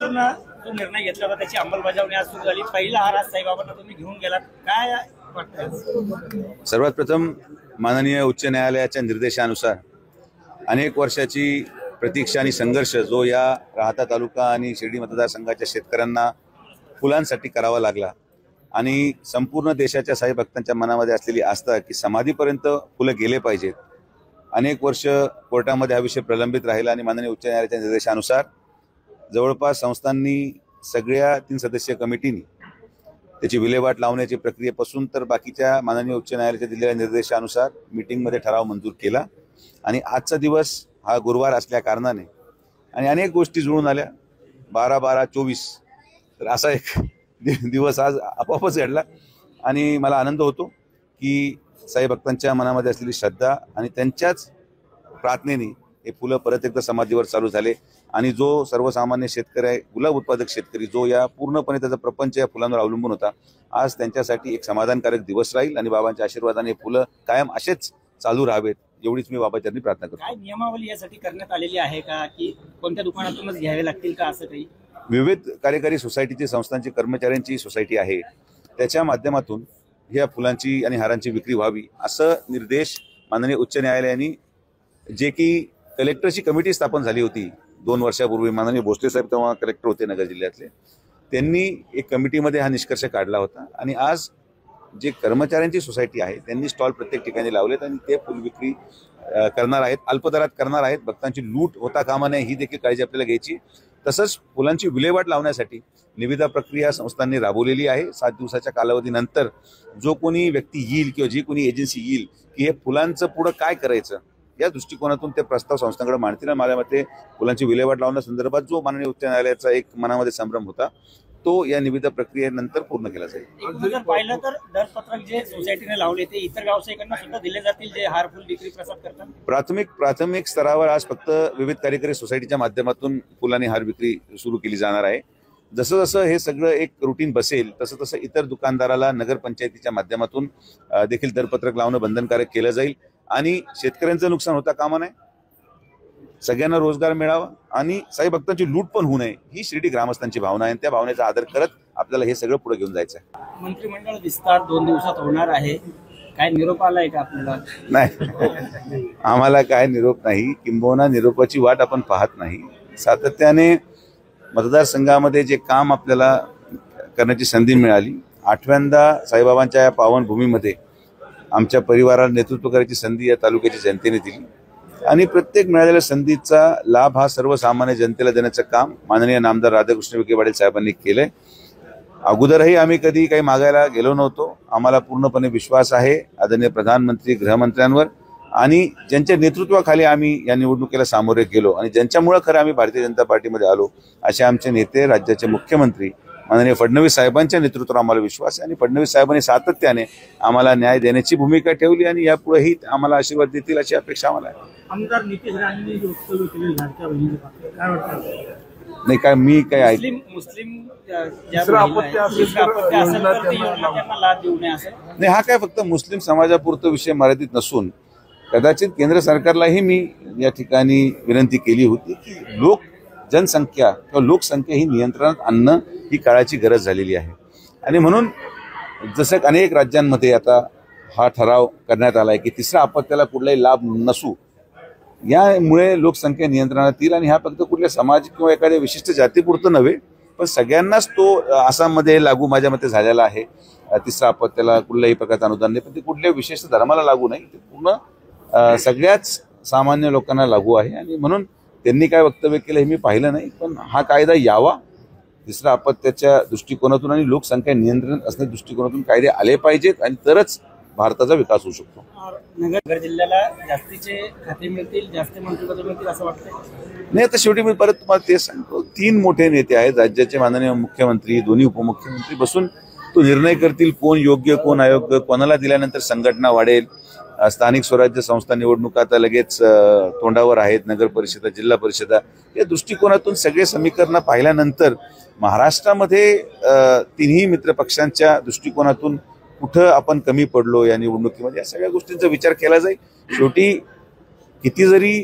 दिवसापासून जो निर्णय घेतला होता त्याची अंमलबजावणी आज सुरू झाली। पहिला हार आज साईबाबांना तुम्ही घेऊन गेलात, काय वाटतं? सर्वात प्रथम माननीय उच्च न्यायालयाच्या निर्देशानुसार अनेक वर्षाची प्रतीक्षा आणि संघर्ष जो या राहाता तालुका आणि शिर्डी मतदारसंघाच्या शेतकऱ्यांना फुलांसाठी करावा लागला आणि संपूर्ण देशाच्या साई भक्तांच्या मनामध्ये असलेली आस्था की समाधीपर्यंत फुलं गेले पाहिजेत, अनेक वर्ष कोर्टामध्ये हा विषय प्रलंबित राहिला आणि माननीय उच्च न्यायालयाच्या निर्देशानुसार जवळपास संस्थांनी सगळ्या 3 सदस्यीय कमिटीनी त्याची विल्हेवाट लावण्याची प्रक्रियेपासून तर बाकीच्या माननीय उच्च न्यायालयाच्या दिलेल्या निर्देशानुसार मीटिंगमध्ये ठराव मंजूर केला आणि आजचा दिवस हा गुरुवार असल्या कारणाने आणि अनेक गोष्टी जुळून आल्या 12-12-24 तर असा एक दिवस आज आपोआपच घडला आणि मला आनंद होतो की साई भक्तांच्या मनामध्ये असलेली श्रद्धा आणि त्यांच्याच प्रार्थनेने हे फुलं परत एकदा समाधीवर चालू झाले आणि जो सर्वसामान्य शेतकरी आहे, गुलाब उत्पादक शेतकरी जो या पूर्णपणे त्याचा प्रपंच या फुलांवर अवलंबून होता, आज त्यांच्यासाठी एक समाधानकारक दिवस राहील आणि बाबांच्या आशीर्वादाने फुलं कायम असेच चालू राहावेत एवढीच मी बाबांचरणी प्रार्थना करतो। काय नियमावली यासाठी करण्यात आलेली आहे का की कोणत्या दुकानातूनच घ्यावे लागतील का असं काही? विविध कार्यकारी सोसायटीची संस्थांची कर्मचाऱ्यांची सोसायटी आहे त्याच्या माध्यमातून ह्या फुलांची आणि हारांची विक्री व्हावी असं निर्देश माननीय उच्च न्यायालयाने जे की कलेक्टरची कमिटी स्थापन झाली होती 2 वर्षापूर्वी, माननीय भोसले साहेब तेव्हा कलेक्टर होते नगर जिल्ह्यातले, त्यांनी एक कमिटीमध्ये हा निष्कर्ष काढला होता आणि आज जे कर्मचाऱ्यांची सोसायटी आहे त्यांनी स्टॉल प्रत्येक ठिकाणी लावलेत आणि ते फुल विक्री करणार आहेत, अल्पदरात करणार आहेत। भक्तांची लूट होता कामा नये ही देखील काळजी आपल्याला घ्यायची। तसंच फुलांची विल्हेवाट लावण्यासाठी निविदा प्रक्रिया संस्थांनी राबवलेली आहे। 7 दिवसाच्या कालावधीनंतर जो कोणी व्यक्ती येईल किंवा जी कोणी एजन्सी येईल की हे फुलांचं पुढं काय करायचं या दृष्टिकोनातून ते प्रस्ताव संस्थांकडे मांडतील। माझ्या मते फुलांची विल्हेवाट लावण्यासंदर्भात जो माननीय उच्च न्यायालयाचा एक मनामध्ये संभ्रम होता तो या निविदा प्रक्रियेनंतर पूर्ण केला जाईल। जर पाहिलं तर दरपत्रक जे सोसायटीने लावले ते इतर व्यावसायिकांना सुद्धा दिले जातील जे हार फुल विक्री प्रसाद करतात। प्राथमिक स्तरावर आज फक्त विविध कार्यकारी सोसायटीच्या माध्यमातून फुल आणि हार विक्री सुरू केली जाणार आहे। जसं जसं हे सगळं एक रुटीन बसेल तसं तसं इतर दुकानदाराला नगरपंचायतीच्या माध्यमातून देखील दरपत्रक लावणं बंधनकारक केलं जाईल आणि शेतकऱ्यांचं नुकसान होता कामा नये, सगळ्यांना रोजगार मिळावा आणि साई भक्तांची लूट पण होऊ नये ही शिर्डी ग्रामस्थांची भावना आहे। त्या भावनेचा आदर करत आपल्याला हे सगळं पुढे घेऊन जायचं आहे। मंत्रिमंडळ विस्तार 2 दिवसात होणार आहे, काय निरोप आलाय का आपल्याला? नाही, आम्हाला काय निरोप नाही, किंबहुना निरोपाची वाट आपण पाहत नाही। सातत्याने मतदारसंघामध्ये जे काम आपल्याला करण्याची संधी मिळाली, 8व्यांदा साईबाबांच्या या पावन भूमीमध्ये आमच्या परिवाराला नेतृत्व करायची संधी या तालुक्याच्या जनतेने दिली आणि प्रत्येक मिळालेल्या संधीचा लाभ हा सर्वसामान्य जनतेला देण्याचं काम माननीय नामदार राधाकृष्ण विखे पाटील साहेबांनी केलंय। अगोदरही आम्ही कधी काही मागायला गेलो नव्हतो। आम्हाला पूर्णपणे विश्वास आहे आदरणीय प्रधानमंत्री गृहमंत्र्यांवर आणि ज्यांच्या नेतृत्वाखाली आम्ही या निवडणुकीला सामोरे गेलो आणि ज्यांच्यामुळे खरं आम्ही भारतीय जनता पार्टीमध्ये आलो असे आमचे नेते, राज्याचे मुख्यमंत्री माननीय फडणवीस साहेबांच्या नेतृत्वावर आम्हाला विश्वास आहे आणि फडणवीस साहेबांनी सातत्याने आम्हाला न्याय देण्याची भूमिका ठेवली आणि यापुढेही आम्हाला आशीर्वाद देतील अशी अपेक्षा आम्हाला आहे। आमदार नितीश राणेंनी वक्तव्य केले लाडक्या बहिणीचे काय वाटतं? नाही काय मी काय मुस्लिम नाही, हा काय फक्त मुस्लिम समाजापुरता विषय मर्यादित नसून कदाचित केंद्र सरकारलाही मी या ठिकाणी विनंती केली होती की जनसंख्या किंवा लोकसंख्या ही नियंत्रणात आणणं ही काळाची गरज झालेली आहे आणि म्हणून जसं अनेक राज्यांमध्ये आता हा ठराव करण्यात आला आहे की तिसऱ्या अपत्याला कुठलाही लाभ नसू, यामुळे लोकसंख्या नियंत्रणात येईल आणि हा फक्त कुठल्या समाज किंवा एखाद्या विशिष्ट जातीपुरतं नव्हे पण सगळ्यांनाच तो आसाममध्ये लागू माझ्या मते झालेला आहे। तिसऱ्या अपत्याला कुठल्याही प्रकारचं अनुदान नाही पण ते कुठल्या विशिष्ट धर्माला लागू नाही, ते पूर्ण सगळ्याच सामान्य लोकांना लागू आहे आणि म्हणून त्यांनी काय वक्तव्य केलं हे मी पाहिलं नाही, पण हा कायदा यावा तिसऱ्या अपत्याच्या दृष्टिकोनातून आणि लोकसंख्या नियंत्रण असण्याच्या दृष्टिकोनातून कायदे आले पाहिजेत आणि तरच भारताचा विकास होऊ शकतो। नगर जिल्ह्याला जास्तीचे खाते मिळतील, जास्त मंत्रिपद मिळतील असं वाटतं? नाही, आता शेवटी मी परत तुम्हाला तेच सांगतो, 3 मोठे नेते आहेत राज्याचे, माननीय मुख्यमंत्री, दोन्ही उपमुख्यमंत्री बसून तो निर्णय करतील कोण योग्य कोण अयोग्य, कोणाला दिल्यानंतर संघटना वाढेल। स्थानिक स्वराज्य संस्था निवडणुका आता लगेच तोंडावर आहेत, नगर परिषदा, जिल्हा परिषदा, या दृष्टिकोनातून सगळे समीकरण पाहिल्यानंतर महाराष्ट्रामध्ये तिन्ही मित्र पक्षांच्या दृष्टिकोनातून कुठं आपण कमी पडलो या निवडणुकीमध्ये, या सगळ्या गोष्टींचा विचार केला जाईल। शेवटी किती जरी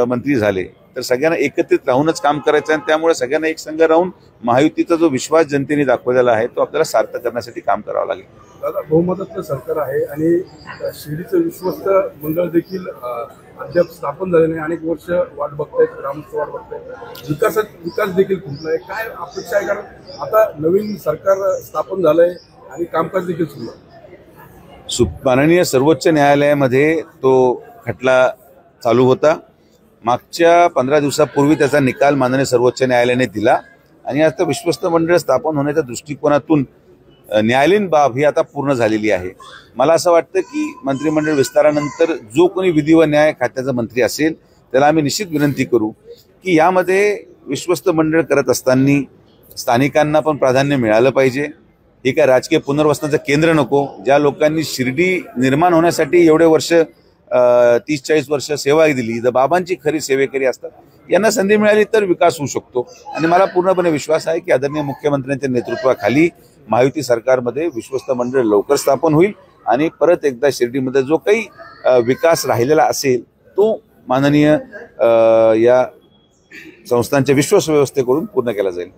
मंत्री झाले तर सगळ्यांना एकत्रित राहूनच काम करायचं आहे आणि त्यामुळे सगळ्यांना एक संघ राहून महायुतीचा जो विश्वास जनतेने दाखवलेला आहे तो आपल्याला सार्थ करण्यासाठी काम करावं लागेल. दादा, बहुमताचं सरकार आहे आणि शिर्डीचं विश्वस्त मंडळ देखील अद्याप स्थापन झाले नाही. अनेक वर्ष वाट बघतायत, ग्रामस्थ वाट बघतायत, विकास देखील खुंटलाय. काय अपेक्षा आहे, कारण आता नवीन सरकार स्थापन झालंय आणि कामकाज देखील सुरू आहे. माननीय सर्वोच्च न्यायालयामध्ये तो खटला चालू होता. मागच्या 15 दिवसापूर्वी त्याचा निकाल माननीय सर्वोच्च न्यायालयाने दिला आणि आता विश्वस्त मंडळ स्थापन होण्याच्या दृष्टिकोनातून न्यायालयीन बाब ही आता पूर्ण झालेली आहे. मला असं वाटतं की मंत्रिमंडळ विस्तारानंतर जो कोणी विधी व न्याय खात्याचा मंत्री असेल त्याला आम्ही निश्चित विनंती करू की यामध्ये विश्वस्त मंडळ करत असताना स्थानिकांना पण प्राधान्य मिळालं पाहिजे. हे काय राजकीय पुनर्वसनाचं केंद्र नको. ज्या लोकांनी शिर्डी निर्माण होण्यासाठी एवढे वर्ष 30-40 वर्ष सेवा दिली, जर बाबांची खरी सेवेकरी असतात, यांना संधी मिळाली तर विकास होऊ शकतो. आणि मला पूर्णपणे विश्वास आहे की आदरणीय मुख्यमंत्र्यांच्या नेतृत्वाखाली महायुती सरकारमध्ये विश्वस्त मंडळ लवकर स्थापन होईल आणि परत एकदा शिर्डीमध्ये जो काही विकास राहिलेला असेल तो माननीय या संस्थांच्या विश्वास व्यवस्थेकडून पूर्ण केला जाईल.